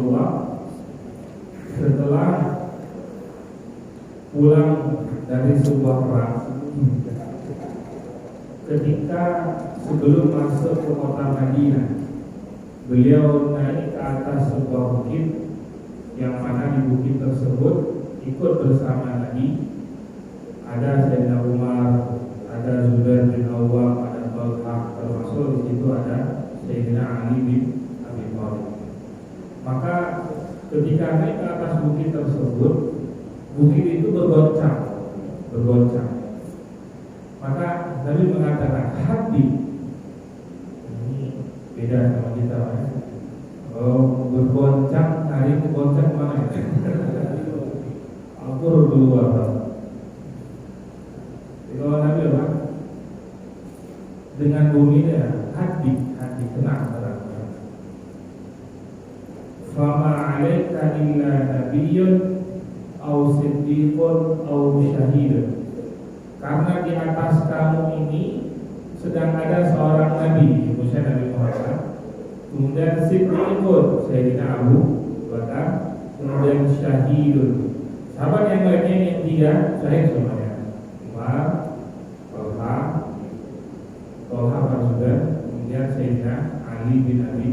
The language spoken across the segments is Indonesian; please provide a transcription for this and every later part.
Rasulullah setelah pulang dari sebuah perang, ketika sebelum masuk ke kota Madinah, beliau naik ke atas sebuah bukit, yang mana di bukit tersebut ikut bersama Nabi ada Sayyidina Umar, ada Zubair bin Awwam, ada Talha, termasuk di situ ada Sayyidina Ali bin Abi Thalib. Maka ketika naik ke atas bukit tersebut, bukit itu bergoncang. Maka Nabi mengatakan, hati. Ini beda sama kita, ya. Oh, bergoncang, hari itu goncang mana? Al-Qur'an keluar. Kalau Nabi apa? Dengan bumi ya, hati tenang. Fama 'alaika illa nabiyyun aw siddiqun aw syahidun. Karena di atas kamu ini sedang ada seorang nabi, Musa Nabi Muhammad, kemudian siddiqun, Sayyidina Abu Bakar, kemudian syahidun. Sahabat yang lainnya yang tiga syahid semuanya. Umar, Talha juga, kemudian Sayyidina Ali bin Abi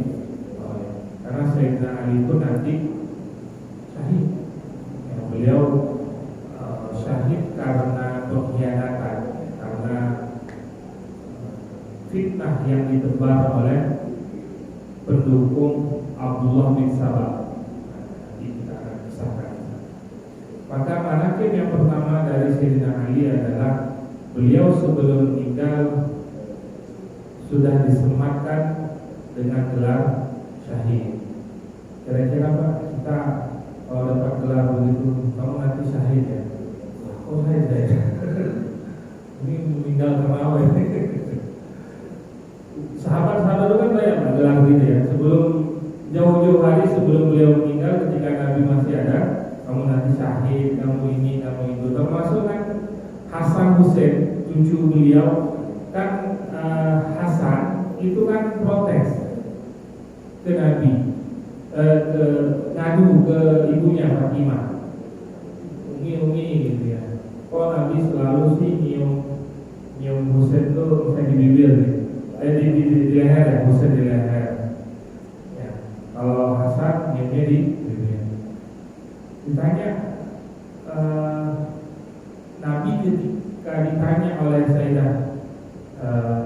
Thalib. Karena Sayyidina Ali itu nanti syahid. Ya, beliau syahid karena pengkhianatan, karena fitnah yang ditebar oleh pendukung Abdullah bin Sabah. Nanti kita akan kisahkan. Maka manaqib yang pertama dari Sayyidina Ali adalah beliau sebelum meninggal sudah disematkan dengan gelar syahid. Kira-kira Pak, kita kalau dapat gelar begitu, kamu nanti syahid ya? Oh syahid saya. Ini meninggal karena apa ya? Sahabat-sahabat itu kan banyak Pak gelar gitu ya. Sebelum jauh-jauh hari sebelum beliau meninggal, ketika Nabi masih ada, kamu nanti syahid, kamu ini, kamu itu. Termasuk kan Hasan Hussein, cucu beliau kan. Hasan itu kan protes ke Nabi, ngadu ke ibunya Fatimah, umi gitu ya. Kok Nabi selalu sih nyium Husain tuh saya di bibir gitu. Di leher ya, Husain di leher. Ya. Kalau Hasan nyiumnya di bibir. Ditanya Nabi ketika ditanya oleh Sayyidah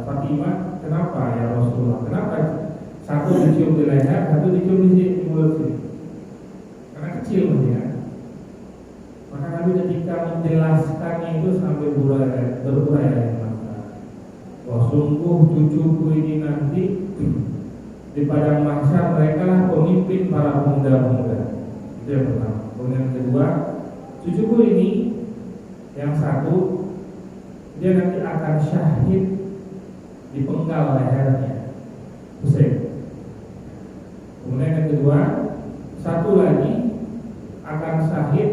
Fatimah, kenapa ya Rasulullah? Kenapa satu dicium di leher, satu dicium di mulut sini? Karena kecil ya. Maka Nabi ketika menjelaskannya itu sampai berurai air mata. Wah sungguh cucuku ini nanti di padang mahsyar mereka lah pemimpin para pemuda-pemuda. Itu yang pertama. Kemudian yang kedua, cucuku ini yang satu dia nanti akan syahid dipenggal lehernya, Husain. Kemudian yang kedua, satu lagi akan syahid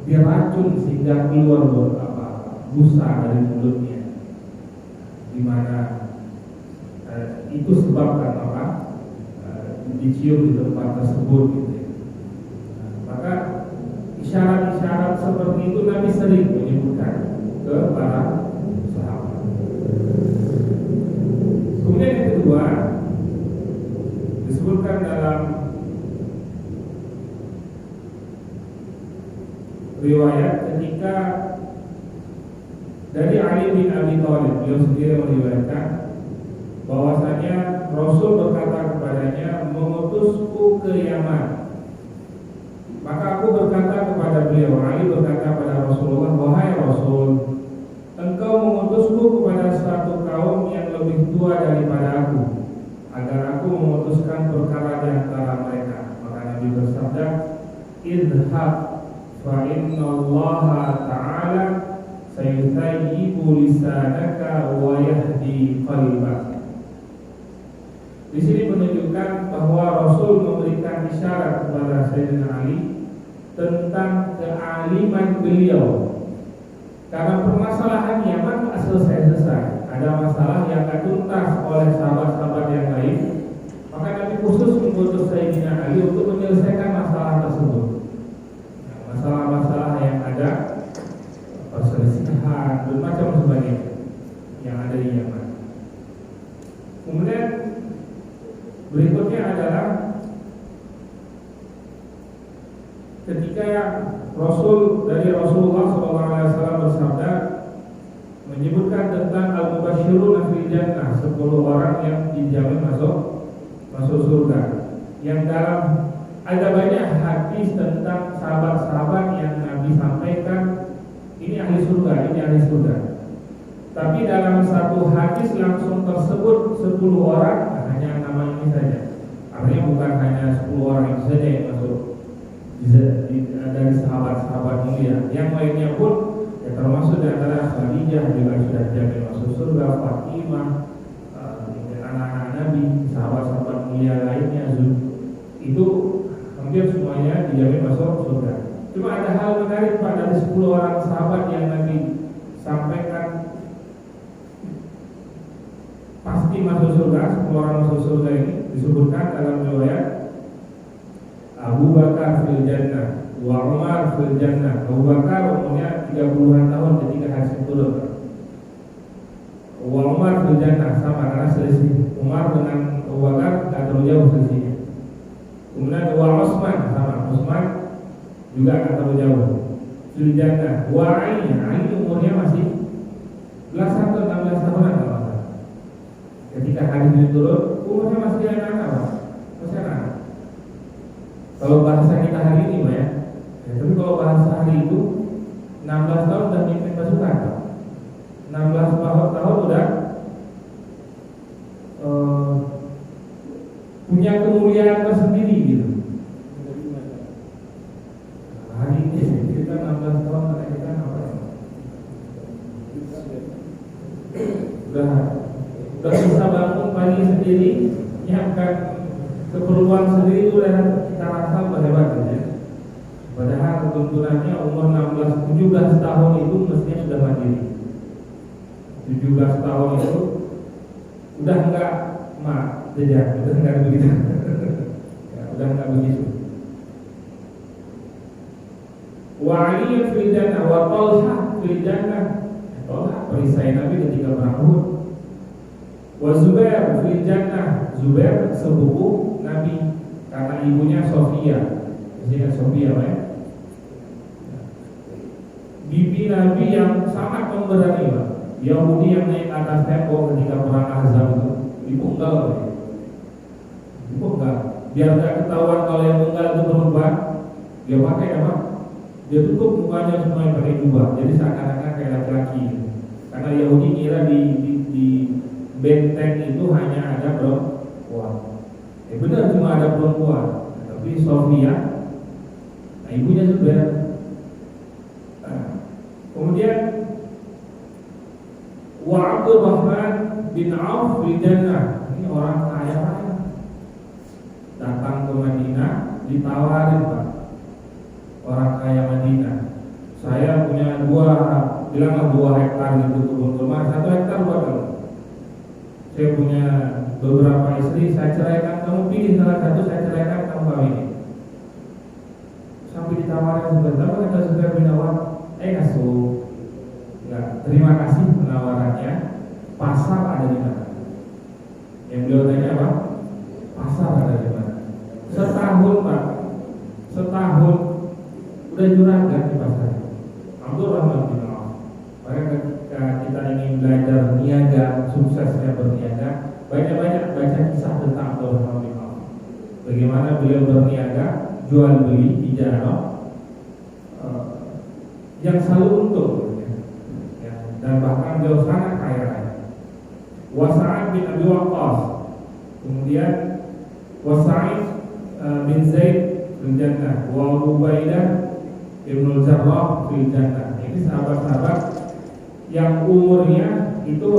diracun sehingga keluar busa dari mulutnya, dimana itu sebabkan apa? Dicium di tempat tersebut gitu. Maka isyarat-isyarat seperti itu Nabi sering menyebutkan ke para sahabat. Kemudian yang kedua disebutkan dalam riwayat ketika dari Ali bin Abi Thalib, beliau sendiri meriwayatkan bahwasanya Rasul berkata kepadanya, mengutusku ke Yaman. Maka aku berkata kepada beliau, Ali berkata kepada Rasulullah, wahai Rasul, engkau mengutusku kepada suatu kaum yang lebih tua daripada aku, agar aku memutuskan perkara di antara mereka. Maka Nabi bersabda, idhab fa inna Allah ta'ala sayutayyibu lisanaka wa yahdi qalbak. Di sini menunjukkan bahwa Rasul memberikan isyarat kepada Sayyidina Ali tentang kealiman beliau. Karena permasalahan Yaman selesai. Ada masalah yang akan tuntas oleh sahabat-sahabat yang lain. Maka Nabi khusus mengutus Sayyidina Ali untuk menyelesaikan masalah ketika Rasulullah SAW bersabda menyebutkan tentang al-mubashshiruna fil jannah, 10 orang yang dijamin masuk surga. Yang dalam ada banyak hadis tentang sahabat-sahabat yang Nabi sampaikan ini ahli surga. Tapi dalam satu hadis langsung tersebut 10 orang, hanya nama ini saja. Artinya bukan hanya 10 orang itu saja yang masuk dari sahabat-sahabat mulia. Yang lainnya pun ya termasuk di antara Khadijah juga sudah dijamin masuk surga, Fatimah, anak-anak Nabi, sahabat-sahabat mulia lainnya, itu hampir semuanya dijamin masuk surga. Cuma ada hal menarik Pak, dari 10 orang sahabat yang Nabi sampaikan pasti masuk surga, 10 orang masuk surga ini disebutkan dalam riwayat Abu Bakar fil jannah wa Umar fil jannah. Abu Bakar umurnya 30-an tahun ketika hadis itu turun. Wa Umar fil jannah, sama karena selisih Umar dengan Abu Bakar tidak terlalu jauh selisihnya. Kemudian wa Utsman, sama Utsman juga tidak terlalu jauh fil jannah. Wa Ali umurnya masih belasan atau 16 tahunan kalau tidak. Ketika hadis itu turun, umurnya masih anak-anak, masih anak. Kalau bahasa kita hari ini ya, tapi kalau bahasa hari itu 16 tahun sudah mimpin pasukan, 16 tahun udah punya kemuliaan tersendiri gitu. Hari ini kita 16 tahun kita apa ya? Udah bisa bangun pagi sendiri, nyiapkan keperluan sendiri, udah kita rasa hebat ya. Padahal tuntunannya umur 17 tahun itu mestinya sudah mandiri. 17 tahun itu udah enggak udah enggak begitu. Ya, udah enggak begitu. Wa Ali fil jannah wa Talha fil jannah. Talha perisai Nabi ketika perang Uhud. Wa Zubair fil jannah. Zubair sepupu Nabi karena ibunya Sofia. Jadi Sofia ya. Bibi Nabi yang sangat pemberani Pak. Yahudi yang naik atas tembok ketika perang Ahzab itu dipunggal. Biar tidak ketahuan kalau yang punggal itu perempuan, dia pakai apa? Dia tutup mukanya semuanya pakai jubah. Jadi seakan-akan kayak laki-laki. Karena Yahudi kira di benteng itu hanya ada perempuan. Benar cuma ada perempuan. Tapi Sofia, ibunya Zubair. Kemudian wa Abdurrahman bin Auf di Jannah. Ini orang kaya raya. Datang ke Madinah ditawarin Pak. Orang kaya Madinah. Saya punya 2 hektar gitu kebun kurma, 1 hektar buat kamu. Saya punya beberapa istri, saya ceraikan, kamu pilih salah satu, saya ceraikan, kamu kawin. Sampai ditawarin sebentar, apa kata Zubair bin Awam? Kasih. Enggak, terima kasih penawarannya. Pasar ada di mana? Yang beliau tanya apa? Pasar ada di mana? Setahun Pak, setahun udah juragan di pasar. Abdurrahman bin Auf. Maka ketika kita ingin belajar niaga, suksesnya berniaga, banyak-banyak baca kisah tentang Abdurrahman bin Auf. Bagaimana beliau berniaga, jual beli, tijarah, yang selalu untung, ya. Dan bahkan beliau sangat kaya raya. Sa'id bin Abi Waqqas, kemudian Sa'id bin Zaid fil jannah, wa Ubaidah Ibnu Jarrah fil jannah. Ini sahabat-sahabat yang umurnya itu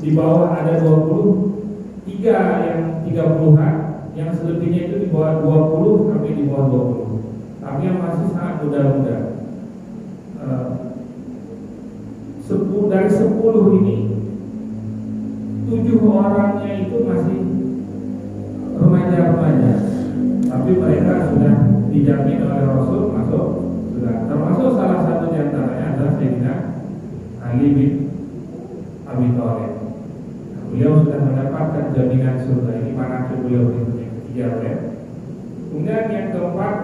di bawah ada 23 yang 30-an, yang selebihnya itu di bawah 20 sampai di bawah 20. Tapi yang masih sangat muda-muda. Dari 10 ini 7 orangnya itu masih remaja-remaja, tapi mereka sudah dijamin oleh Rasul masuk surga. Termasuk salah satu di antaranya adalah Sayyidina Ali bin Abi Thalib. Beliau sudah mendapatkan jaminan surga. Ini manaqib beliau yang ketiga ya. Kemudian yang keempat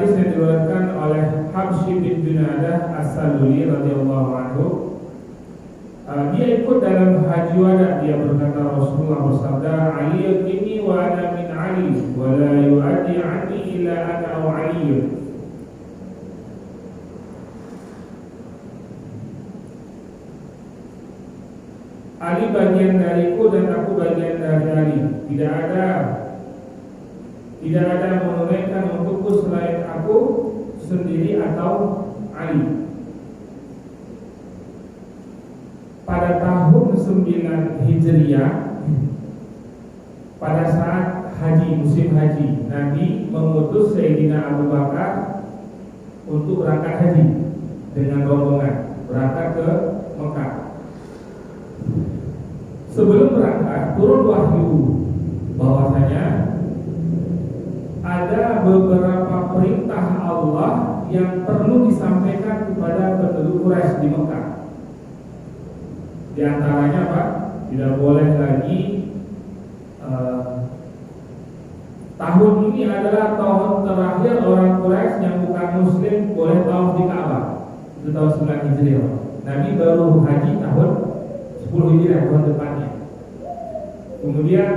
hadis yang diriwayatkan oleh Habsy bin Junadah As-Saluli radhiyallahu anhu, dia ikut dalam haji wada. Dia berkata, Rasulullah bersabda, Ali ini wa ana min Ali wa la yu'addi anni illa ana au Ali. Ali bagian dariku dan aku bagian dari Ali. Tidak ada menunaikan untukku selain aku sendiri atau Ali. Pada tahun 9 Hijriah, pada saat haji, musim haji, Nabi mengutus Sayyidina Abu Bakar untuk berangkat haji dengan rombongan, berangkat ke Mekah. Sebelum berangkat, turun wahyu bahwasanya ada beberapa perintah Allah yang perlu disampaikan kepada penduduk Quraisy di Mekah. Di antaranya apa? Tidak boleh lagi tahun ini adalah tahun terakhir orang Quraisy yang bukan Muslim boleh tawaf di Ka'bah. Itu tahun 9 Hijriah. Nabi baru haji tahun 10 Hijriah, tahun depannya. Kemudian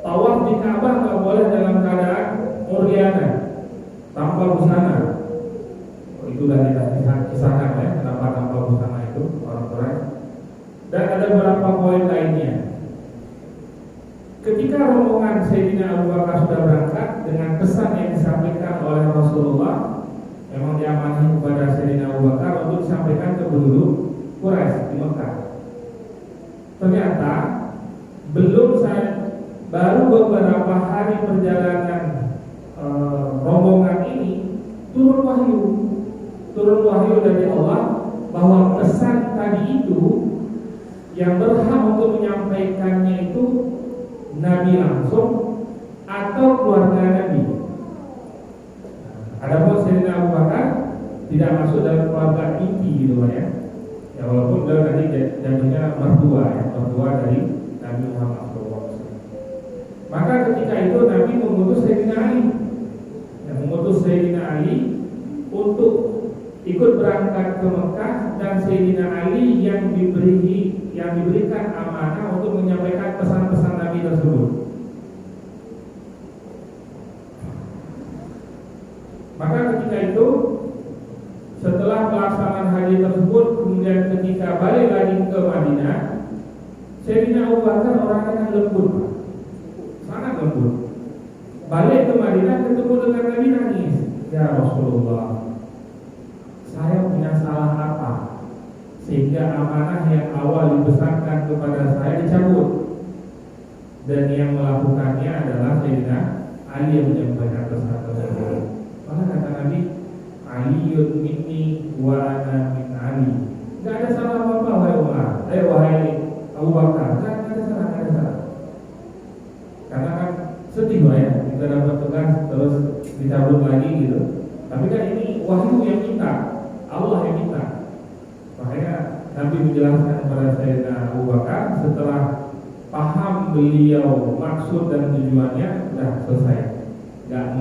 tawaf di Ka'bah nggak boleh dalam keadaan uriyana, tanpa busana. Itu sudah kisahkan ya, kenapa tanpa busana itu orang Quraisy. Dan ada beberapa poin lainnya. Ketika rombongan Sayyidina Abu Bakar sudah berangkat, dengan pesan yang disampaikan oleh Rasulullah, memang diamanahi kepada Sayyidina Abu Bakar untuk disampaikan ke penduduk Quraisy di Mekah. Ternyata baru beberapa hari perjalanan rombongan ini turun wahyu dari Allah bahwa pesan tadi itu yang berhak untuk menyampaikannya itu Nabi langsung atau keluarga Nabi. Adapun Sayyidina Abu Bakar tidak masuk dalam keluarga inti gitu ya. Ya walaupun beliau tadi jadinya mertua dari Nabi Muhammad SAW. Maka ketika itu Nabi mengutus Sayyidina Ali untuk ikut berangkat ke Mekah, dan Sayyidina Ali yang diberikan amanah untuk menyampaikan pesan-pesan Nabi tersebut. Maka ketika itu, setelah pelaksanaan haji tersebut, kemudian ketika balik lagi ke Madinah, Sayyidina Abu Bakar orangnya yang lembut, sangat lembut. Balik ke Madinah ketemu dengan Nabi, nangis. Ya Rasulullah, saya punya salah apa sehingga amanah yang awal dipesankan kepada saya dicabut, dan yang melakukannya adalah Sayyidina Ali yang menyampaikan pesan tersebut. Maka kata Nabi, Aliyun minni wa ana min Ali. Tidak ada salah apa-apa wahai Abu Bakar. Tidak ada salah. Karena kan sedih ya, kita dapat tugas terus dicabut lagi gitu. Tapi kan ini wahyu yang minta, Allah yang minta. Makanya Nabi menjelaskan kepada Sayyidina Abu Bakar, setelah paham beliau maksud dan tujuannya, sudah selesai, tidak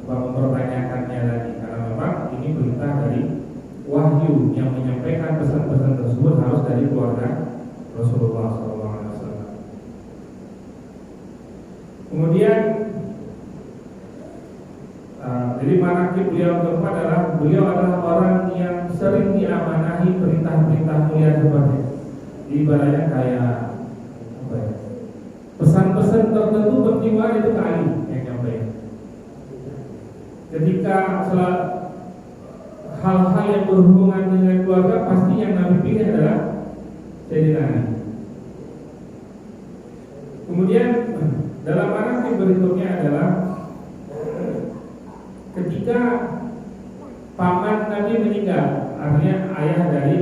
mempertanyakannya lagi, karena memang ini perintah dari wahyu yang menyampaikan pesan-pesan tersebut harus dari keluarga Rasulullah SAW. Kemudian jadi manaqib beliau keempat adalah beliau adalah orang yang sering diamanahi perintah-perintah mulia seperti ibaratnya kayak apa ya, pesan-pesan tertentu penting banget itu kali yang nyampaikan. Ketika hal-hal yang berhubungan dengan keluarga, pasti yang Nabi pilih adalah Sayyidina Ali. Kemudian dalam manaqib berikutnya adalah ketika paman Nabi meninggal, artinya ayah dari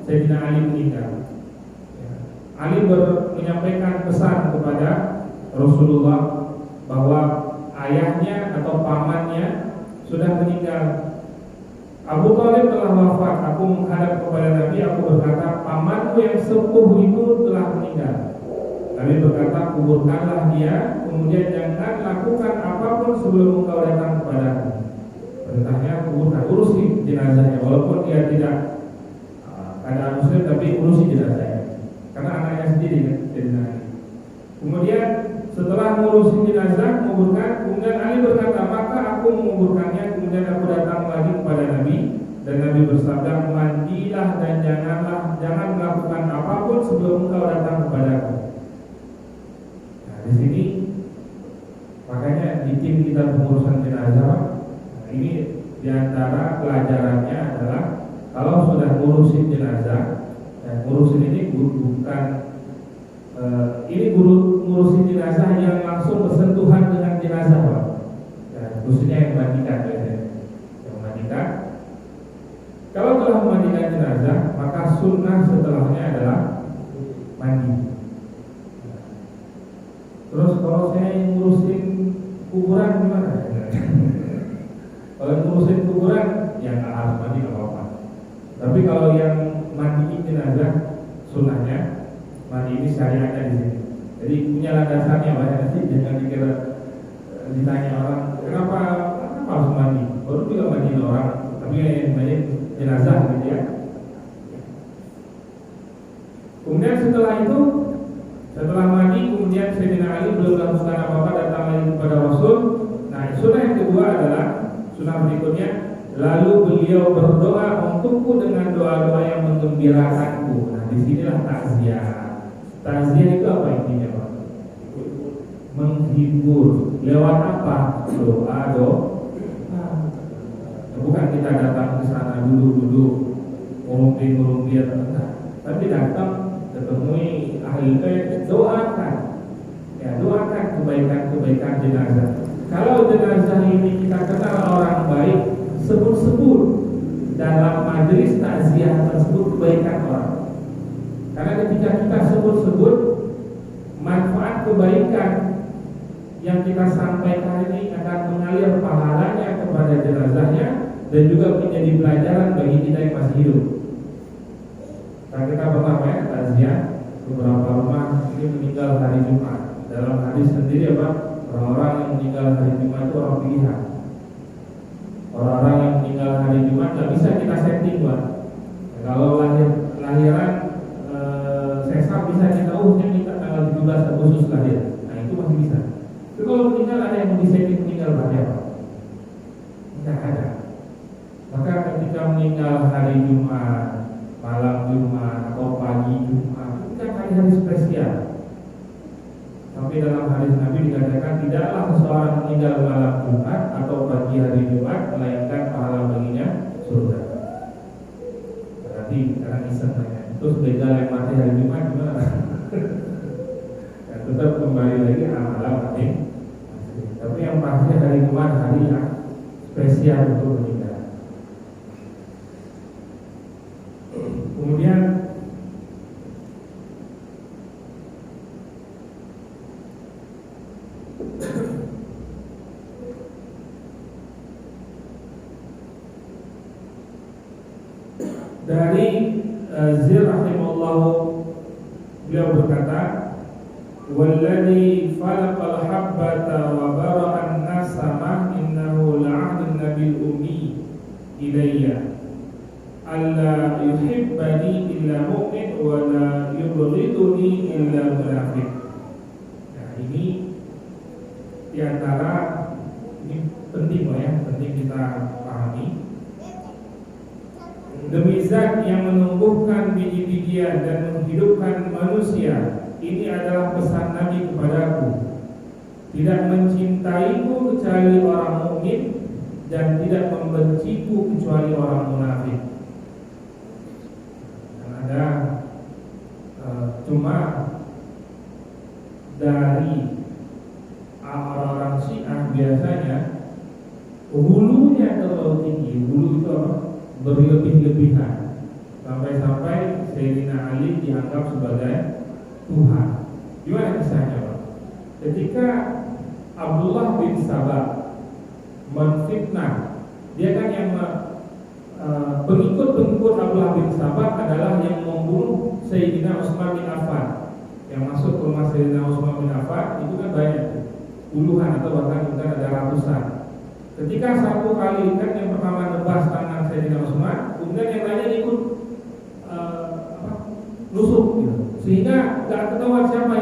Sayyidina Ali meninggal, Ali menyampaikan pesan kepada Rasulullah bahwa ayahnya atau pamannya sudah meninggal. Abu Thalib telah wafat. Aku menghadap kepada Nabi, aku berkata, pamanku yang sepuh itu telah meninggal. Nabi berkata, kuburkanlah dia, kemudian jangan lakukan apapun sebelum engkau datang kepadaku. Perintahnya kuburkan, urusi jenazahnya, walaupun dia tidak keadaan muslim, tapi urusi jenazahnya, karena anaknya sendiri kan, jenazah. Kemudian setelah mengurusi jenazah, menguburkan, kemudian Ali berkata, maka aku menguburkannya. Kemudian aku datang lagi kepada Nabi, dan Nabi bersabda, mandilah dan jangan melakukan apapun sebelum engkau datang kepadaku. Nah, di sini makanya bikin kita pengurusan jenazah. Nah, ini diantara pelajarannya adalah kalau sudah ngurusin jenazah, ngurusin ini bukan ini ngurusin jenazah yang langsung bersentuhan dengan jenazah, Pak. Ya, khususnya yang memandikan, yang memandikan. Kalau telah memandikan jenazah, maka sunnah setelahnya adalah mandi. Terus kalau saya ngurusin kuburan gimana? Kalau ngurusin kuburan, ya nggak harus mandi, nggak apa-apa. Tapi kalau yang mandiin jenazah, sunnahnya mandi ini syariatnya di sini. Jadi punya landasannya banyak, nanti jangan dikira ditanya orang kenapa harus mandi. Baru juga mandiin orang, tapi yang mandiin jenazah gitu ya. Kemudian setelah mandi, kemudian Sayyidina Ali belum melakukan apa-apa, datang lagi kepada Rasul. Nah, sunnah yang kedua adalah sunnah berikutnya, lalu beliau berdoa untukku dengan doa-doa yang menggembirakanku. Nah, disinilah takziah. Takziah itu apa intinya, Pak? Menghibur. Lewat apa? Doa. Bukan kita datang ke sana duduk ngurumpi, tapi datang ketemui ahli bait, doakan kebaikan jenazah. Kalau jenazah ini kita kenal orang baik, sebut-sebut dalam majelis takziah tersebut kebaikan orang. Karena ketika kita sebut-sebut manfaat kebaikan yang kita sampaikan ini akan mengalir pahalanya kepada jenazahnya dan juga menjadi pelajaran bagi kita yang masih hidup. Nah, kita pertama ya takziah, beberapa rumah ini meninggal hari Jumat. Dalam hadis sendiri apa? Orang-orang yang meninggal hari Jumat itu orang pilihan. Orang-orang yang meninggal hari Jumat tidak bisa kita setting, Pak. Kalau lahiran sesar bisa kita kita tanggal 17 Agustus lahir. Nah, itu masih bisa. Tapi kalau meninggal ada yang mau disetting meninggal pada apa? Tidak ada. Maka ketika meninggal hari Jumat, malam Jumat atau pagi Jumat, itu kan hari-hari spesial. Sampai dalam hadis Nabi dikatakan tidaklah seseorang meninggal malam Jumat atau pagi hari Jumat melainkan pahala baginya surga. Berarti karena iseng banyak. Terus begal yang mati hari Jumat gimana? Ya, tetap kembali lagi amalan mati. Tapi yang pasti hari Jumat hari yang spesial untuk meninggal. Kemudian dari Zir rahimahullahu, beliau berkata, walladzi falaqal habbata wa bara'an nasama innahu la'ahdun nabil ummi ilayya alla yuhibbani illa mu'min wa la yubghiduni illa munafiq. Nah, ini diantara ini penting ya, penting kita pahami. Demi zat yang menumbuhkan biji-bijian dan menghidupkan manusia, ini adalah pesan Nabi kepadaku. Tidak mencintaiku kecuali orang mukmin dan tidak membenciku kecuali orang munafik. Dan ada cuma dari orang-orang Syiah biasanya hulunya terlalu tinggi. Hulu itu apa? Berlebih-lebihan sampai-sampai Sayyidina Ali dianggap sebagai Tuhan. Gimana kisahnya, Pak? Ketika Abdullah bin Sabah menfitnah, dia kan yang pengikut-pengikut Abdullah bin Sabah adalah yang membunuh Sayyidina Utsman bin Affan. yang masuk ke rumah Sayyidina Utsman bin Affan itu kan banyak, puluhan atau bahkan mungkin ada ratusan. Ketika satu kali kan yang pertama nebas tangan Sayyidina Utsman, kemudian yang lainnya ikut nusuk gitu. Sehingga nggak ketahuan siapa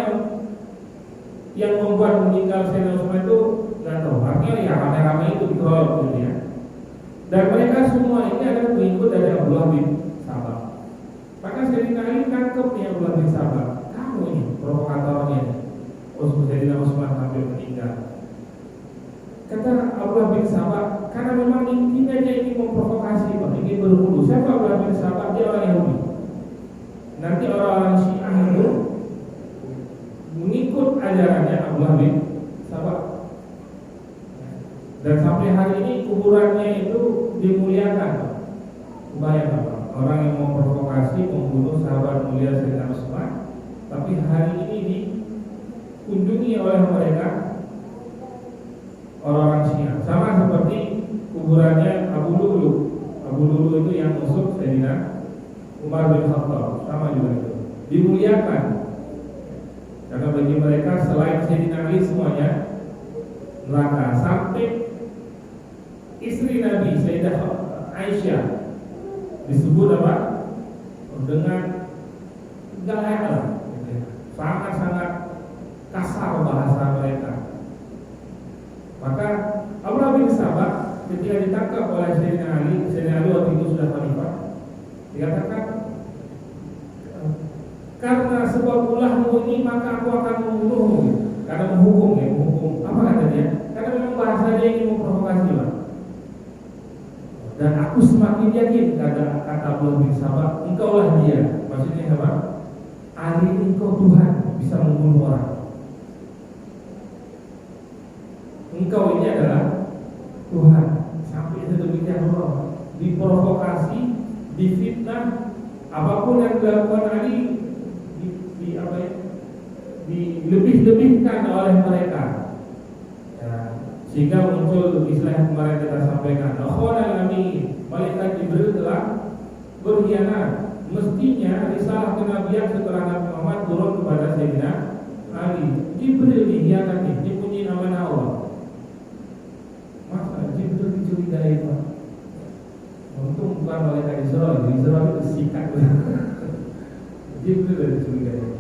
yang membuat meninggal Sayyidina Utsman itu nggak tahu. Artinya ya ramai-ramai itu dikeroyok gitu ya. Dan mereka semua ini adalah pengikut dari Abdullah bin Sabah. Maka Sayyidina Ali tangkap nih Abdullah bin Sabah. Kamu ini provokatornya. Sayyidina Utsman sampai meninggal. Kata Abdullah bin Sabah, karena memang intinya dia ingin memprovokasi, ingin berhudu. Siapa Abdullah bin Sabah? Dia orang Yahudi. Nanti orang-orang Syiah itu mengikut ajarannya Abdullah bin Sabah. Dan sampai hari ini kuburannya itu dimuliakan. Bayangkan Pak, orang yang memprovokasi membunuh sahabat mulia Sayyidina Utsman, tapi hari ini dikunjungi oleh mereka orang-orang Syiah. Sama seperti kuburannya Abu Lulu. Abu Lulu itu yang musuh Sayyidina Umar bin Khattab, sama juga itu dimuliakan. Karena bagi mereka selain Sayyidina Ali semuanya neraka. Sampai istri Nabi Sayyidah Aisyah disebut apa? Dengan gaya sangat-sangat kasar bahasa mereka. Maka Abdullah bin Sabah ketika ditangkap oleh Sayyidina Ali waktu itu sudah khalifah, dikatakan, karena sebab ulahmu ini maka aku akan membunuhmu. Karena menghukum. Apa kata dia? Karena memang bahasa dia ingin memprovokasi Pak. Dan aku semakin yakin, kata Abdullah bin Sabah, engkaulah dia. Maksudnya apa? Ali engkau Tuhan, bisa membunuh orang. Engkau ini adalah Tuhan. Sampai sedemikian rupa, diprovokasi, difitnah, apapun yang dilakukan Ali dilebih-lebihkan oleh mereka. Ya, sehingga muncul istilah yang kemarin kita sampaikan, akhwana Nabi, malaikat Jibril telah berkhianat. Mestinya risalah kenabian setelah Nabi Muhammad turun kepada Sayyidina Ali. Jibril dikhianati, dipunyai amanah Allah. Masa Jibril dicurigai Pak? Untung bukan malaikat Israel itu sikat. Jibril dicurigai.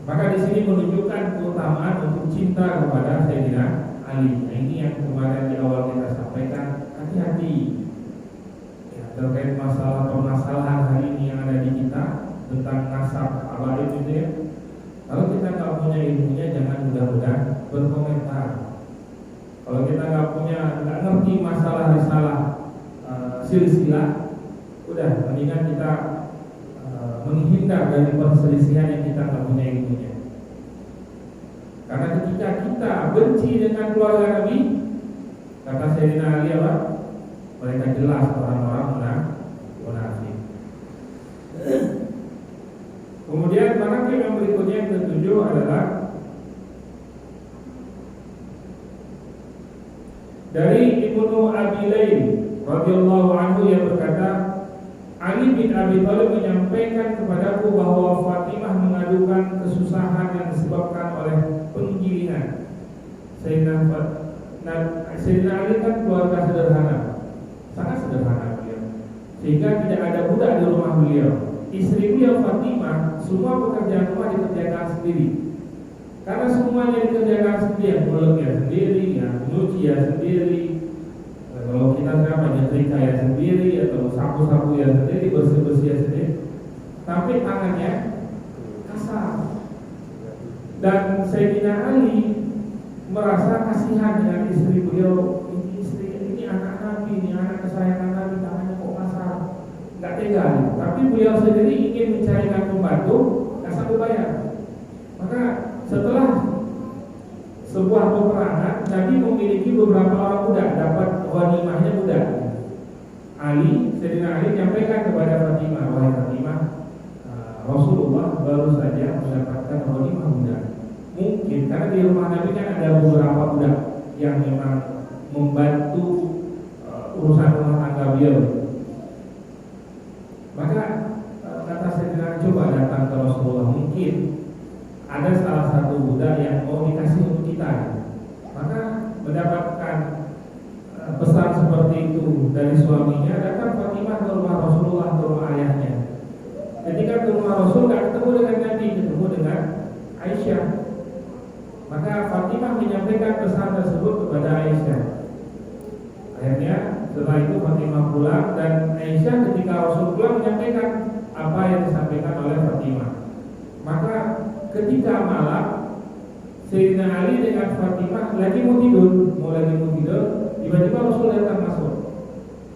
Maka di sini menunjukkan keutamaan untuk cinta kepada Sayyidina Ali. Nah, ini yang kemarin di awal kita sampaikan, hati-hati ya, terkait masalah permasalahan hari ini yang ada di kita tentang nasab abaid itu ya. Kalau kita nggak punya ilmunya, jangan mudah-mudah berkomentar. Kalau kita nggak ngerti masalah risalah silsilah, udah mendingan kita menghindar dari perselisihan yang kita nggak punya ilmunya. Karena ketika kita benci dengan keluarga Nabi, kata Sayyidina Ali apa? Mereka jelas orang-orang munafik. Kemudian manaqib yang berikutnya yang ketujuh adalah dari Ibnu Abi Lail radhiyallahu anhu yang berkata, Ali bin Abi Thalib menyampaikan kepadaku bahwa Fatimah mengadukan kesusahan yang disebabkan oleh penggilingan. Sayyidina Ali kan keluarga sederhana, sangat sederhana beliau, sehingga tidak ada budak di rumah beliau. Istri beliau Fatimah semua pekerjaan rumah dikerjakan sendiri. Karena semuanya dikerjakan sendiri, mulutnya sendiri, ya, nyuci ya sendiri. Kalau kita sekarang nyetrika ya sendiri, atau sapu-sapu ya sendiri, bersih-bersih ya sendiri. Tapi tangannya kasar. Dan Sayyidina Ali merasa kasihan dengan istri beliau. Ini anak Nabi, ini anak kesayangan Nabi, tangannya kok kasar, nggak tega. Tapi beliau sendiri ingin mencarikan pembantu, nggak sanggup bayar. Maka setelah sebuah peperangan, Nabi memiliki beberapa orang budak, dapat ghanimahnya budak. Sayyidina Ali menyampaikan kepada Fatimah, wahai Fatimah, Rasulullah baru saja mendapatkan ghanimah budak. Mungkin karena di rumah Nabi kan ada beberapa budak yang memang membantu urusan rumah tangga beliau. Maka menyampaikan pesan tersebut kepada Aisyah. Akhirnya setelah itu Fatimah pulang, dan Aisyah ketika Rasul pulang menyampaikan apa yang disampaikan oleh Fatimah. Maka ketika malam Sayyidina Ali dengan Fatimah lagi mau tidur